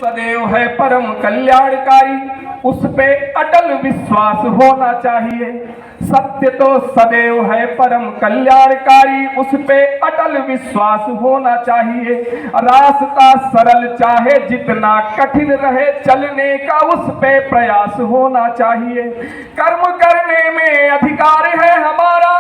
सदैव है परम कल्याणकारी, उस पे अटल विश्वास होना चाहिए। सत्य तो सदैव है परम कल्याणकारी, उस पे अटल विश्वास होना चाहिए। रास्ता सरल चाहे जितना कठिन रहे, चलने का उस पे प्रयास होना चाहिए। कर्म करने में अधिकार है हमारा,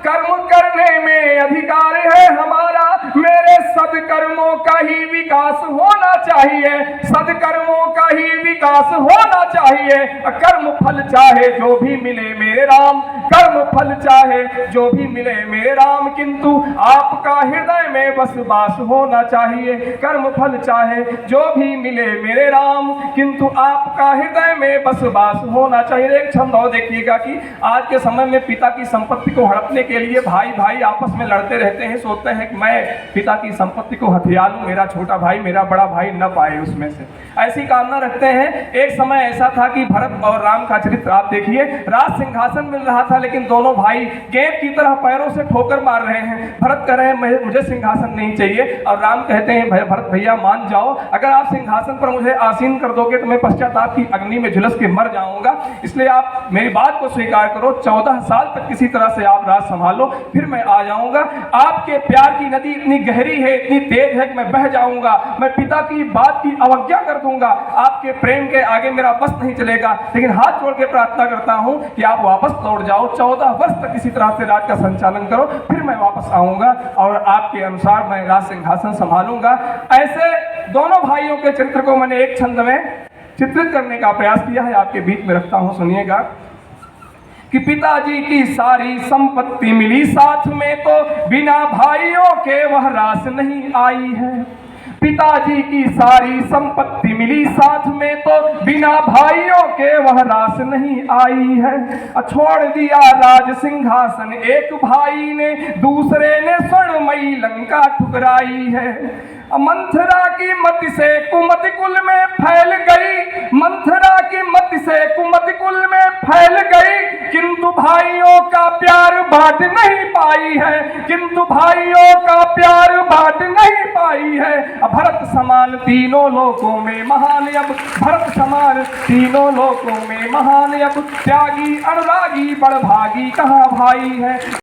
कर्म करने में अधिकार है हमारा, मेरे सदकर्मों का ही विकास होना चाहिए, सदकर्मों का ही विकास होना चाहिए। कर्म फल चाहे जो भी मिले मेरे राम, कर्म फल चाहे जो भी मिले मेरे राम, किंतु आपका हृदय में बस वास होना चाहिए। कर्म फल चाहे जो भी मिले मेरे राम, किंतु आपका हृदय में बस वास होना चाहिए। एक छंद और देखिएगा कि आज के समय में पिता की संपत्ति को हड़पने के लिए भाई भाई आपस में लड़ते रहते हैं, सोचते हैं कि मैं पिता की संपत्ति को हथिया लूं, मेरा छोटा भाई मेरा बड़ा भाई न पाए उसमें से, ऐसी कामना रखते हैं। एक समय ऐसा था कि भरत और राम का चरित्र आप देखिए, राज सिंहासन मिल रहा था लेकिन दोनों भाई गेंद की तरह पैरों से ठोकर मार रहे हैं। भरत कह रहे हैं मुझे सिंहासन नहीं चाहिए, और राम कहते हैं भरत भैया मान जाओ, अगर आप सिंहासन पर मुझे आसीन कर दोगे तो मैं पश्चाताप की अग्नि में झुलस के मर जाऊंगा, इसलिए आप मेरी बात को स्वीकार करो, 14 साल तक किसी तरह से आप राज संभालो, फिर मैं आ जाऊंगा। आपके प्यार की नदी इतनी गहरी है, इतनी तेज है कि मैं बह जाऊंगा, मैं पिता की बात की अवज्ञा कर दूंगा, आपके प्रेम के आगे मेरा बस नहीं चलेगा, लेकिन हाथ जोड़ के प्रार्थना करता हूं कि आप वापस लौट जाओ, 14 वर्ष तक किसी तरह से राज का संचालन करो, फिर मैं वापस आऊंगा और आपके अनुसार मैं राज सिंहासन संभालूंगा। ऐसे दोनों भाइयों के चरित्र को मैंने एक छंद में चित्रित करने का प्रयास किया है, आपके बीच में रखता हूं, सुनिएगा कि पिताजी की सारी संपत्ति मिली साथ में, तो बिना भाइयों के वह रास नहीं आई है। पिताजी की सारी संपत्ति मिली साथ में, तो बिना भाइयों के वह रास नहीं आई है। छोड़ दिया राज सिंहासन एक भाई ने, दूसरे ने स्वर्णमयी लंका ठुकराई है। मंथरा की मत से कुमति कुल में फैल गई, मंथरा की मत से कुमति कुल में फैल गई, किंतु भाइयों का प्यार बांट नहीं पाई है, किंतु भाइयों का प्यार बांट नहीं पाई है। भरत समान तीनों लोकों में महान अब, भरत समान तीनों लोकों में महान अब, त्यागी अनुरागी बड़भागी कहाँ भाई है।